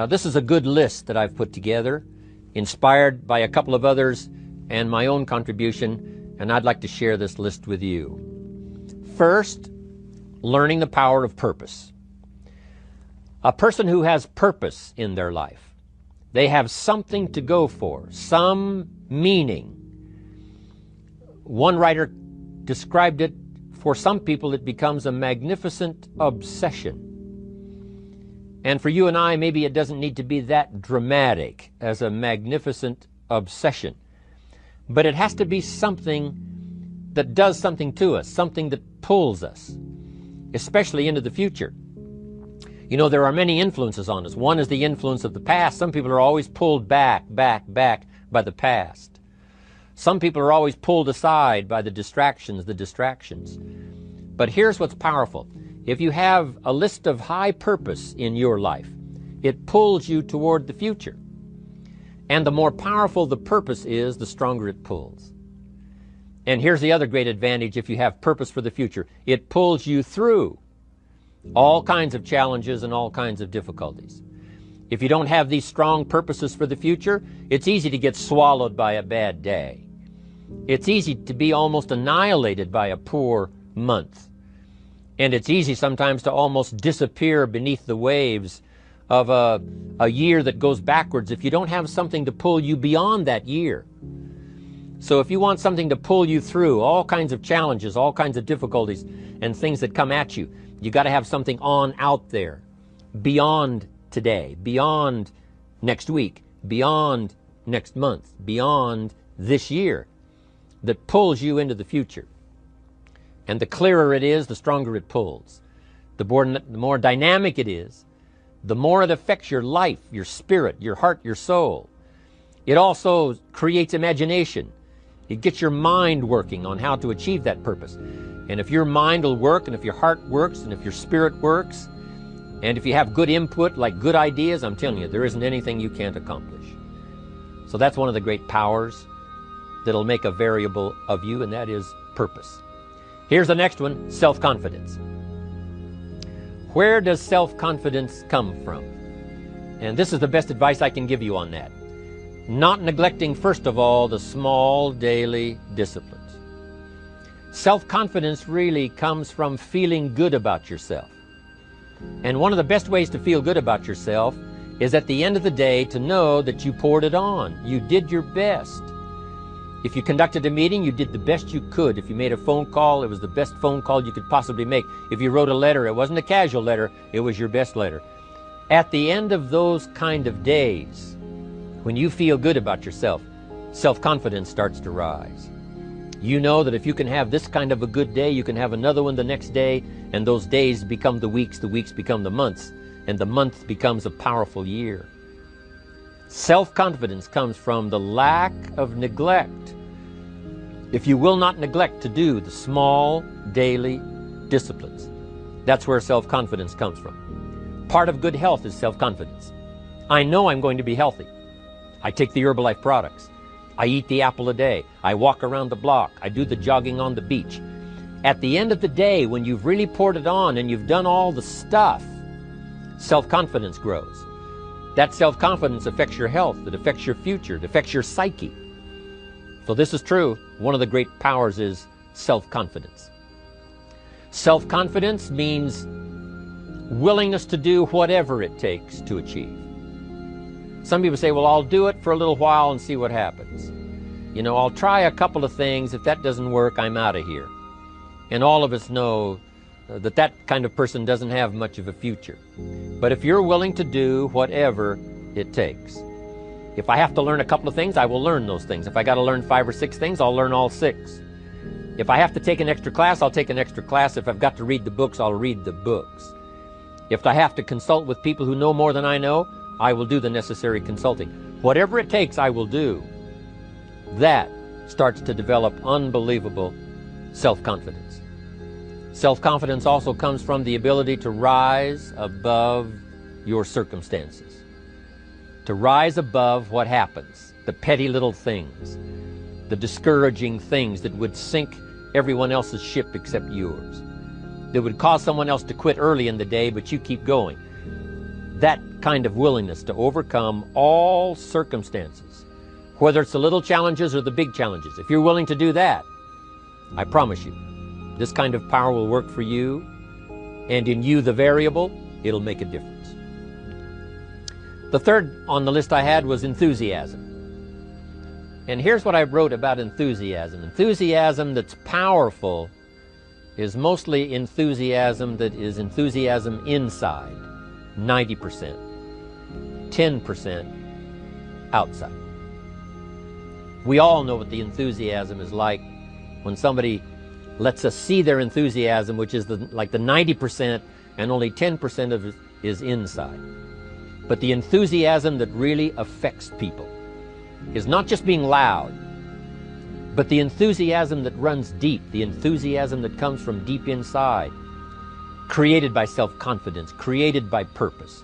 This is a good list that I've put together, inspired by a couple of others and my own contribution, and I'd like to share this list with you. First, learning the power of purpose. A person who has purpose in their life, they have something to go for, some meaning. One writer described it, for some people it becomes a magnificent obsession. And for you and I, maybe it doesn't need to be that dramatic as a magnificent obsession. But it has to be something that does something to us, something that pulls us, especially into the future. You know, there are many influences on us. One is the influence of the past. Some people are always pulled back by the past. Some people are always pulled aside by the distractions. But here's what's powerful. If you have a list of high purpose in your life, it pulls you toward the future. And the more powerful the purpose is, the stronger it pulls. And here's the other great advantage if you have purpose for the future. It pulls you through all kinds of challenges and all kinds of difficulties. If you don't have these strong purposes for the future, it's easy to get swallowed by a bad day. It's easy to be almost annihilated by a poor month. And it's easy sometimes to almost disappear beneath the waves of a year that goes backwards if you don't have something to pull you beyond that year. So if you want something to pull you through all kinds of challenges, all kinds of difficulties and things that come at you, you got to have something on out there beyond today, beyond next week, beyond next month, beyond this year, that pulls you into the future. And the clearer it is, the stronger it pulls. The more dynamic it is, the more it affects your life, your spirit, your heart, your soul. It also creates imagination. It gets your mind working on how to achieve that purpose. And if your mind will work, and if your heart works, and if your spirit works, and if you have good input, like good ideas, I'm telling you, there isn't anything you can't accomplish. So that's one of the great powers that'll make a variable of you, and that is purpose. Here's the next one, self-confidence. Where does self-confidence come from? And this is the best advice I can give you on that. Not neglecting, first of all, the small daily disciplines. Self-confidence really comes from feeling good about yourself. And one of the best ways to feel good about yourself is at the end of the day to know that you poured it on. You did your best. If you conducted a meeting, you did the best you could. If you made a phone call, it was the best phone call you could possibly make. If you wrote a letter, it wasn't a casual letter, it was your best letter. At the end of those kind of days, when you feel good about yourself, self-confidence starts to rise. You know that if you can have this kind of a good day, you can have another one the next day, and those days become the weeks become the months, and the month becomes a powerful year. Self-confidence comes from the lack of neglect. If you will not neglect to do the small daily disciplines, that's where self-confidence comes from. Part of good health is self-confidence. I know I'm going to be healthy. I take the Herbalife products. I eat the apple a day. I walk around the block. I do the jogging on the beach. At the end of the day, when you've really poured it on and you've done all the stuff, self-confidence grows. That self-confidence affects your health, it affects your future, it affects your psyche. So this is true. One of the great powers is self-confidence. Self-confidence means willingness to do whatever it takes to achieve. Some people say, well, I'll do it for a little while and see what happens. You know, I'll try a couple of things. If that doesn't work, I'm out of here. And all of us know that kind of person doesn't have much of a future. But if you're willing to do whatever it takes, if I have to learn a couple of things, I will learn those things. If I got to learn 5 or 6 things, I'll learn all 6. If I have to take an extra class, I'll take an extra class. If I've got to read the books, I'll read the books. If I have to consult with people who know more than I know, I will do the necessary consulting. Whatever it takes, I will do. That starts to develop unbelievable self-confidence. Self-confidence also comes from the ability to rise above your circumstances, to rise above what happens, the petty little things, the discouraging things that would sink everyone else's ship except yours, that would cause someone else to quit early in the day, but you keep going. that kind of willingness to overcome all circumstances, whether it's the little challenges or the big challenges. If you're willing to do that, I promise you, this kind of power will work for you, and in you, the variable, it'll make a difference. The third on the list I had was enthusiasm. And here's what I wrote about enthusiasm. Enthusiasm that's powerful is mostly enthusiasm that is enthusiasm inside, 90%, 10% outside. We all know what the enthusiasm is like when somebody lets us see their enthusiasm, which is like the 90%, and only 10% of it is inside. But the enthusiasm that really affects people is not just being loud, but the enthusiasm that runs deep, the enthusiasm that comes from deep inside, created by self-confidence, created by purpose,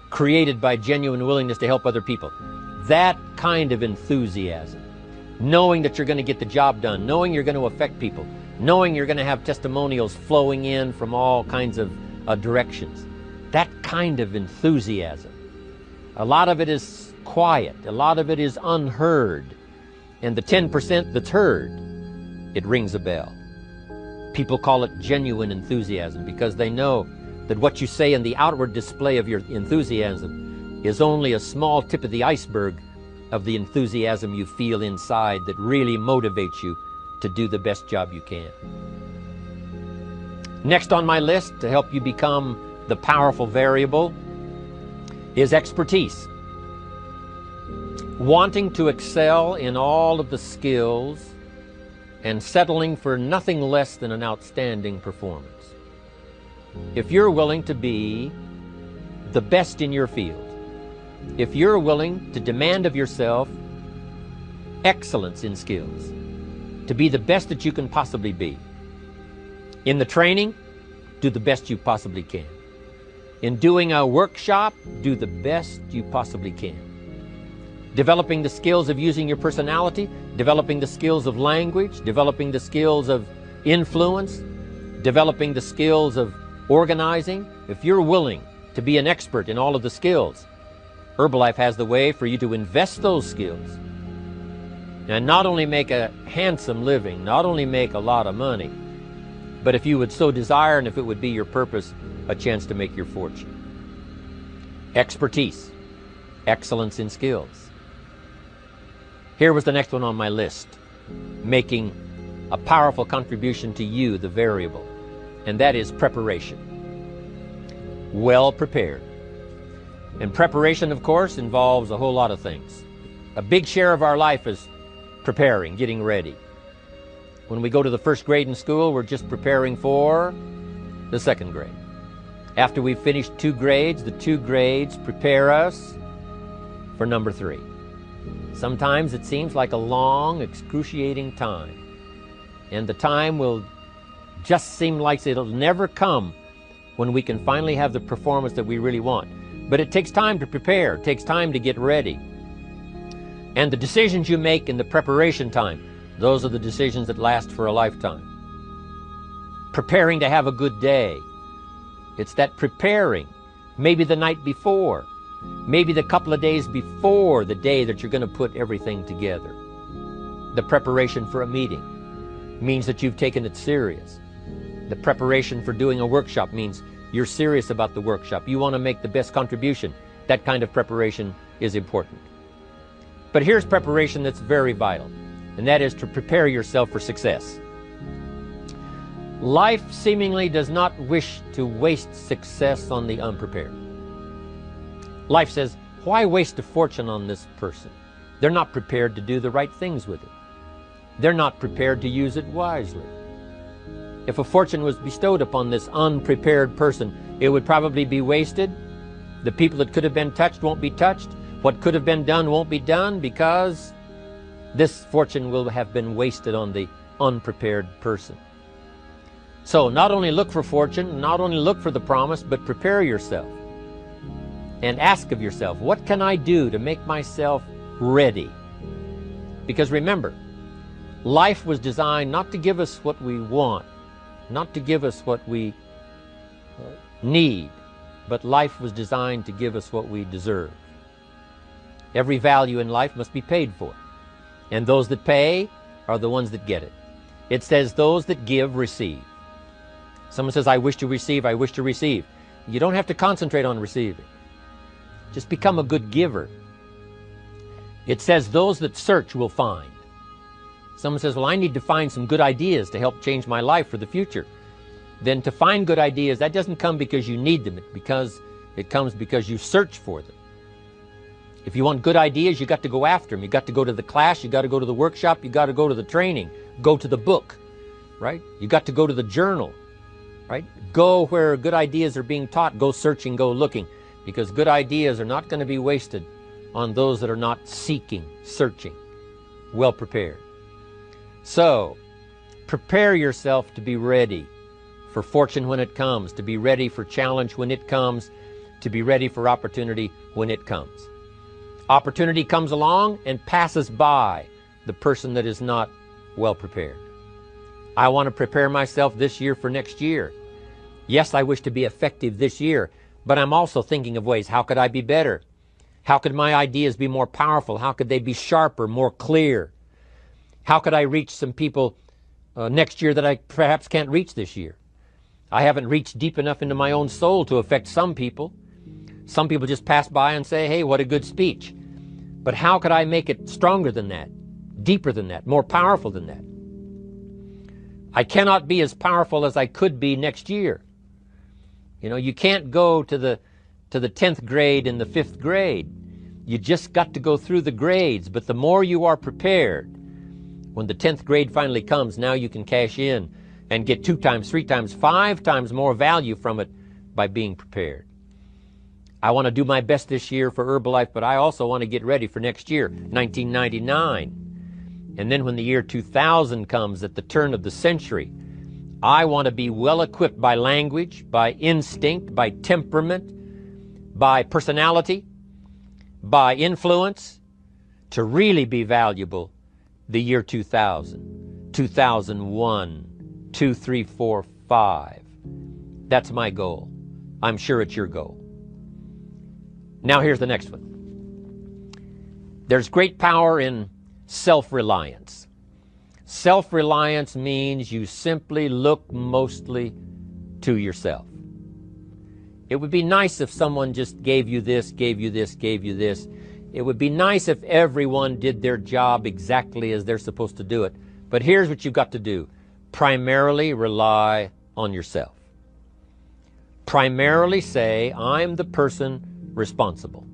created by genuine willingness to help other people. That kind of enthusiasm, knowing that you're going to get the job done, knowing you're going to affect people, knowing you're going to have testimonials flowing in from all kinds of directions. That kind of enthusiasm. A lot of it is quiet. A lot of it is unheard. And the 10% that's heard, it rings a bell. People call it genuine enthusiasm because they know that what you say in the outward display of your enthusiasm is only a small tip of the iceberg of the enthusiasm you feel inside that really motivates you to do the best job you can. Next on my list to help you become the powerful variable is expertise. Wanting to excel in all of the skills and settling for nothing less than an outstanding performance. If you're willing to be the best in your field, if you're willing to demand of yourself excellence in skills, to be the best that you can possibly be. In the training, do the best you possibly can. In doing a workshop, do the best you possibly can. Developing the skills of using your personality, developing the skills of language, developing the skills of influence, developing the skills of organizing. If you're willing to be an expert in all of the skills, Herbalife has the way for you to invest those skills and not only make a handsome living, not only make a lot of money, but if you would so desire and if it would be your purpose, a chance to make your fortune. Expertise, excellence in skills. Here was the next one on my list, making a powerful contribution to you, the variable, and that is preparation. Well prepared. And preparation, of course, involves a whole lot of things. A big share of our life is preparing, getting ready. When we go to the first grade in school, we're just preparing for the second grade. After we've finished 2 grades, the 2 grades prepare us for number 3. Sometimes it seems like a long, excruciating time. And the time will just seem like it'll never come when we can finally have the performance that we really want. But it takes time to prepare. It takes time to get ready. And the decisions you make in the preparation time, those are the decisions that last for a lifetime. Preparing to have a good day. It's that preparing, maybe the night before, maybe the couple of days before the day that you're going to put everything together. The preparation for a meeting means that you've taken it serious. The preparation for doing a workshop means you're serious about the workshop. You want to make the best contribution. That kind of preparation is important. But here's preparation that's very vital, and that is to prepare yourself for success. Life seemingly does not wish to waste success on the unprepared. Life says, why waste a fortune on this person? They're not prepared to do the right things with it. They're not prepared to use it wisely. If a fortune was bestowed upon this unprepared person, it would probably be wasted. The people that could have been touched won't be touched. What could have been done won't be done because this fortune will have been wasted on the unprepared person. So not only look for fortune, not only look for the promise, but prepare yourself and ask of yourself, what can I do to make myself ready? Because remember, life was designed not to give us what we want, not to give us what we need, but life was designed to give us what we deserve. Every value in life must be paid for, and those that pay are the ones that get it. It says those that give receive. Someone says, I wish to receive, I wish to receive. You don't have to concentrate on receiving. Just become a good giver. It says those that search will find. Someone says, well, I need to find some good ideas to help change my life for the future. Then to find good ideas, that doesn't come because you need them. It comes because you search for them. If you want good ideas, you got to go after them. You got to go to the class, you got to go to the workshop, you got to go to the training, go to the book, right? You got to go to the journal, right? Go where good ideas are being taught, go searching, go looking, because good ideas are not going to be wasted on those that are not seeking, searching, well prepared. So, prepare yourself to be ready for fortune when it comes, to be ready for challenge when it comes, to be ready for opportunity when it comes. Opportunity comes along and passes by the person that is not well prepared. I want to prepare myself this year for next year. Yes, I wish to be effective this year, but I'm also thinking of ways, how could I be better? How could my ideas be more powerful? How could they be sharper, more clear? How could I reach some people next year that I perhaps can't reach this year? I haven't reached deep enough into my own soul to affect some people. Some people just pass by and say, hey, what a good speech. But how could I make it stronger than that, deeper than that, more powerful than that? I cannot be as powerful as I could be next year. You know, you can't go to the 10th grade in the 5th grade. You just got to go through the grades. But the more you are prepared, when the 10th grade finally comes, now you can cash in and get 2 times, 3 times, 5 times more value from it by being prepared. I want to do my best this year for Herbalife, but I also want to get ready for next year, 1999. And then when the year 2000 comes, at the turn of the century, I want to be well equipped by language, by instinct, by temperament, by personality, by influence, to really be valuable the year 2000, 2001, 2, 3, 4, 5. That's my goal. I'm sure it's your goal. Now here's the next one. There's great power in self-reliance. Self-reliance means you simply look mostly to yourself. It would be nice if someone just gave you this, gave you this, gave you this. It would be nice if everyone did their job exactly as they're supposed to do it. But here's what you've got to do. Primarily rely on yourself. Primarily say, I'm the person responsible.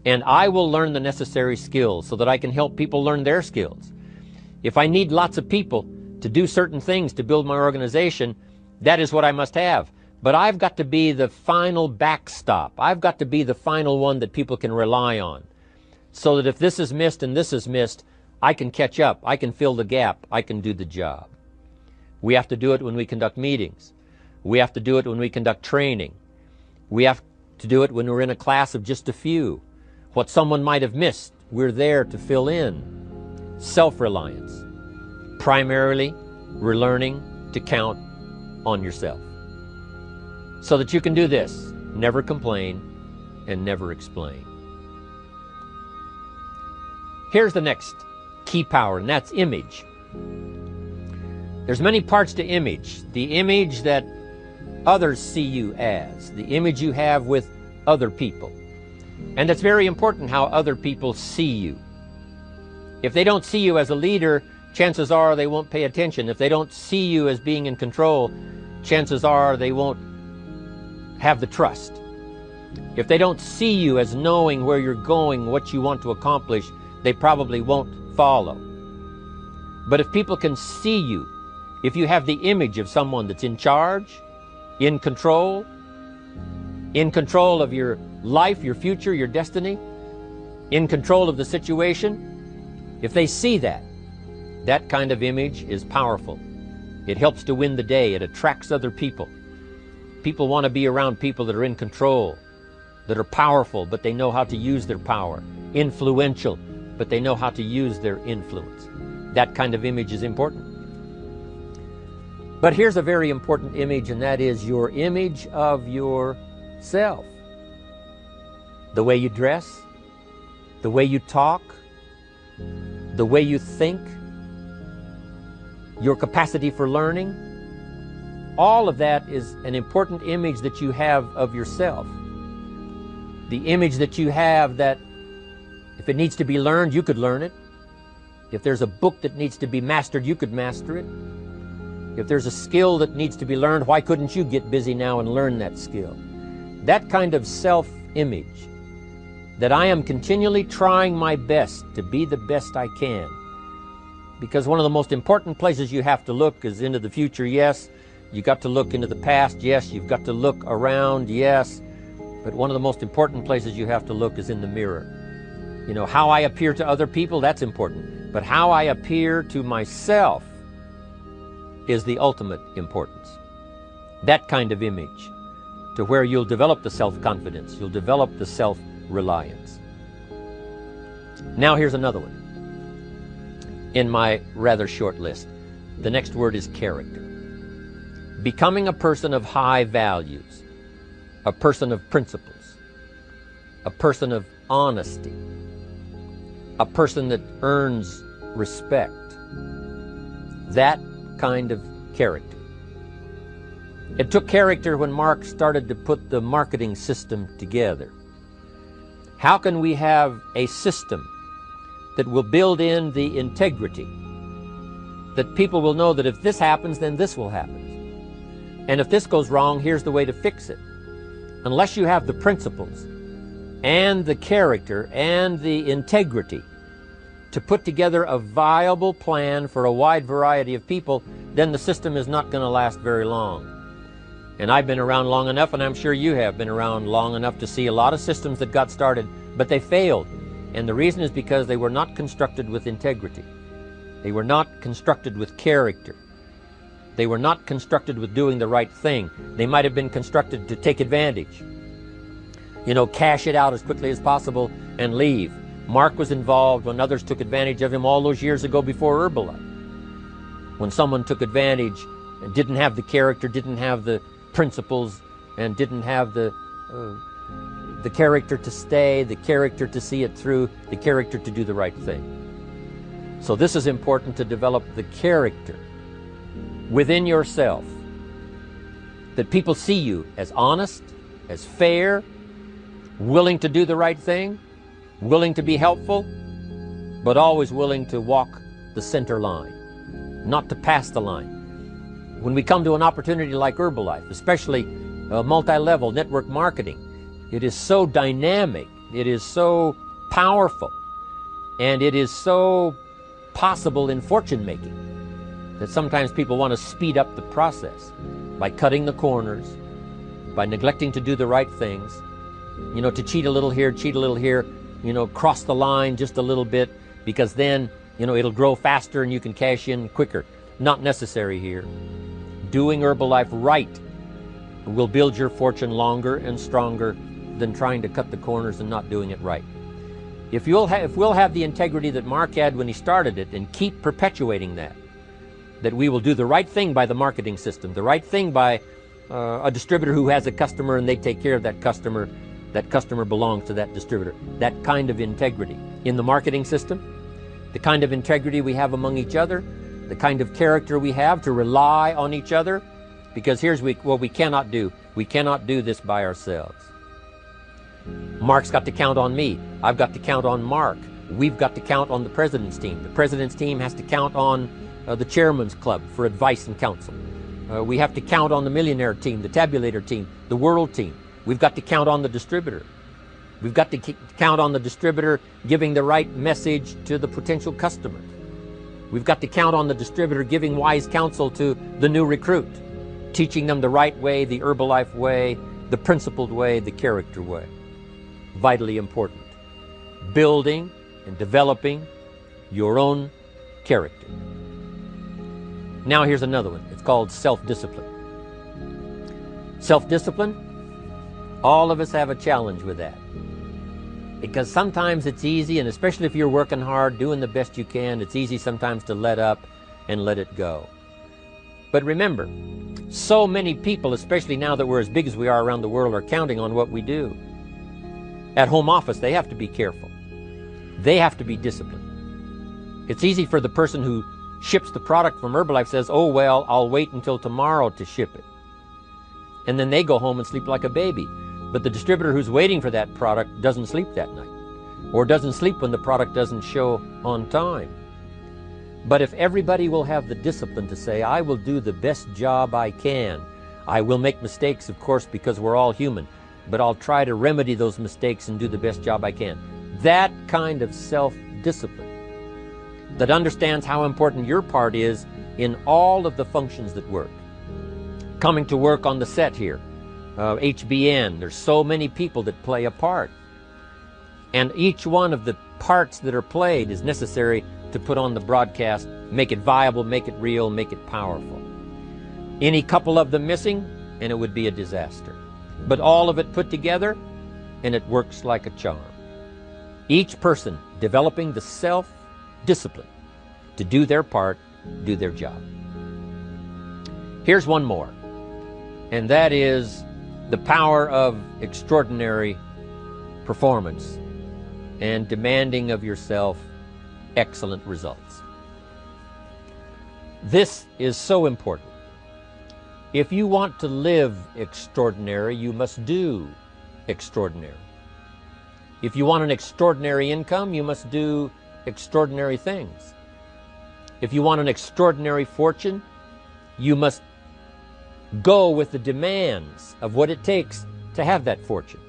And I will learn the necessary skills so that I can help people learn their skills. If I need lots of people to do certain things to build my organization, that is what I must have. But I've got to be the final backstop. I've got to be the final one that people can rely on. So that if this is missed and this is missed, I can catch up. I can fill the gap. I can do the job. We have to do it when we conduct meetings. We have to do it when we conduct training. We have to do it when we're in a class of just a few. What someone might have missed, we're there to fill in. Self-reliance. Primarily, we're learning to count on yourself. So that you can do this, never complain and never explain. Here's the next key power, and that's image. There's many parts to image. The image that others see you as, the image you have with other people. And it's very important how other people see you. If they don't see you as a leader, chances are they won't pay attention. If they don't see you as being in control, chances are they won't have the trust. If they don't see you as knowing where you're going, what you want to accomplish, they probably won't follow. But if people can see you, if you have the image of someone that's in charge, in control of your life, your future, your destiny, in control of the situation, if they see that, that kind of image is powerful. It helps to win the day. It attracts other people. People want to be around people that are in control, that are powerful, but they know how to use their power. Influential, but they know how to use their influence. That kind of image is important. But here's a very important image, and that is your image of yourself. self. The way you dress, the way you talk, the way you think, your capacity for learning, all of that is an important image that you have of yourself. The image that you have that if it needs to be learned, you could learn it. If there's a book that needs to be mastered, you could master it. If there's a skill that needs to be learned, why couldn't you get busy now and learn that skill? That kind of self-image, that I am continually trying my best to be the best I can. Because one of the most important places you have to look is into the future, yes. You've got to look into the past, yes. You've got to look around, yes. But one of the most important places you have to look is in the mirror. You know, how I appear to other people, that's important. But how I appear to myself is the ultimate importance. That kind of image, to where you'll develop the self-confidence, you'll develop the self-reliance. Now here's another one in my rather short list. The next word is character. Becoming a person of high values, a person of principles, a person of honesty, a person that earns respect. That kind of character. It took character when Mark started to put the marketing system together. How can we have a system that will build in the integrity, that people will know that if this happens, then this will happen. And if this goes wrong, here's the way to fix it. Unless you have the principles and the character and the integrity to put together a viable plan for a wide variety of people, then the system is not going to last very long. And I've been around long enough, and I'm sure you have been around long enough to see a lot of systems that got started, but they failed. And the reason is because they were not constructed with integrity. They were not constructed with character. They were not constructed with doing the right thing. They might have been constructed to take advantage. You know, cash it out as quickly as possible and leave. Mark was involved when others took advantage of him all those years ago before Herbalife. When someone took advantage and didn't have the character, didn't have the principles, and didn't have the character to stay, the character to see it through, the character to do the right thing. So this is important, to develop the character within yourself, that people see you as honest, as fair, willing to do the right thing, willing to be helpful, but always willing to walk the center line, not to pass the line. When we come to an opportunity like Herbalife, especially multi-level network marketing, it is so dynamic, it is so powerful, and it is so possible in fortune making that sometimes people want to speed up the process by cutting the corners, by neglecting to do the right things, you know, to cheat a little here, you know, cross the line just a little bit, because then, you know, it'll grow faster and you can cash in quicker. Not necessary here. Doing Herbalife right will build your fortune longer and stronger than trying to cut the corners and not doing it right. If we'll have the integrity that Mark had when he started it, and keep perpetuating that we will do the right thing by the marketing system, the right thing by a distributor who has a customer and they take care of that customer belongs to that distributor. That kind of integrity in the marketing system, the kind of integrity we have among each other, the kind of character we have to rely on each other, because here's what we cannot do. We cannot do this by ourselves. Mark's got to count on me. I've got to count on Mark. We've got to count on the president's team. The president's team has to count on the chairman's club for advice and counsel. We have to count on the millionaire team, the tabulator team, the world team. We've got to count on the distributor. We've got to count on the distributor giving the right message to the potential customer. We've got to count on the distributor giving wise counsel to the new recruit, teaching them the right way, the Herbalife way, the principled way, the character way. Vitally important. Building and developing your own character. Now here's another one. It's called self-discipline. Self-discipline, all of us have a challenge with that. Because sometimes it's easy, and especially if you're working hard, doing the best you can, it's easy sometimes to let up and let it go. But remember, So many people, especially now that we're as big as we are around the world, are counting on what we do. At home office, they have to be careful. They have to be disciplined. It's easy for the person who ships the product from Herbalife says, oh, well, I'll wait until tomorrow to ship it. And then they go home and sleep like a baby. But the distributor who's waiting for that product doesn't sleep that night, or doesn't sleep when the product doesn't show on time. But if everybody will have the discipline to say, I will do the best job I can. I will make mistakes, of course, because we're all human, but I'll try to remedy those mistakes and do the best job I can. That kind of self-discipline that understands how important your part is in all of the functions that work. Coming to work on the set here, HBN, there's so many people that play a part. And each one of the parts that are played is necessary to put on the broadcast, make it viable, make it real, make it powerful. Any couple of them missing, and it would be a disaster. But all of it put together, and it works like a charm. Each person developing the self-discipline to do their part, do their job. Here's one more, and that is the power of extraordinary performance and demanding of yourself excellent results. This is so important. If you want to live extraordinary, you must do extraordinary. If you want an extraordinary income, you must do extraordinary things. If you want an extraordinary fortune, you must go with the demands of what it takes to have that fortune.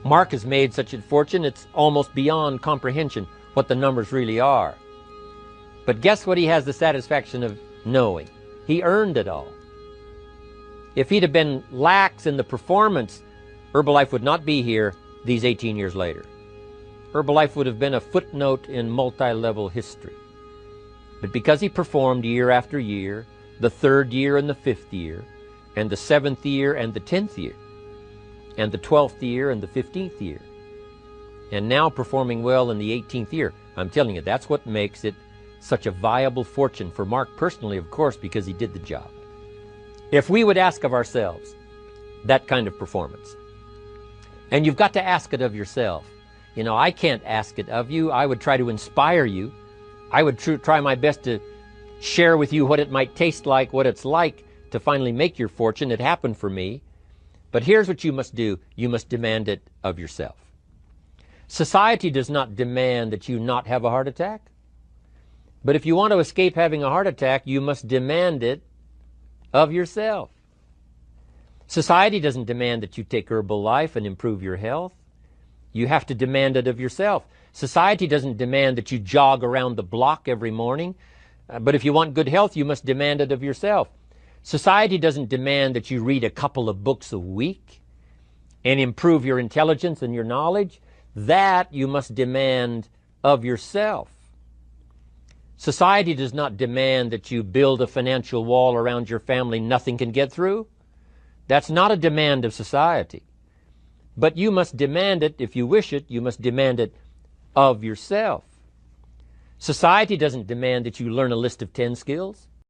Mark has made such a fortune, it's almost beyond comprehension what the numbers really are. But guess what he has the satisfaction of knowing? He earned it all. If he'd have been lax in the performance, Herbalife would not be here these 18 years later. Herbalife would have been a footnote in multi-level history. But because he performed year after year, the 3rd year and the 5th year, and the 7th year and the 10th year, and the 12th year and the 15th year, and now performing well in the 18th year, I'm telling you, that's what makes it such a viable fortune for Mark personally, of course, because he did the job. If we would ask of ourselves that kind of performance, and you've got to ask it of yourself. You know, I can't ask it of you. I would try to inspire you. I would try my best to share with you what it might taste like, what it's like to finally make your fortune. It happened for me. But here's what you must do. You must demand it of yourself. Society does not demand that you not have a heart attack. But if you want to escape having a heart attack, you must demand it of yourself. Society doesn't demand that you take Herbalife and improve your health. You have to demand it of yourself. Society doesn't demand that you jog around the block every morning. But if you want good health, you must demand it of yourself. Society doesn't demand that you read a couple of books a week and improve your intelligence and your knowledge. That you must demand of yourself. Society does not demand that you build a financial wall around your family nothing can get through. That's not a demand of society. But you must demand it, if you wish it, you must demand it of yourself. Society doesn't demand that you learn a list of 10 skills.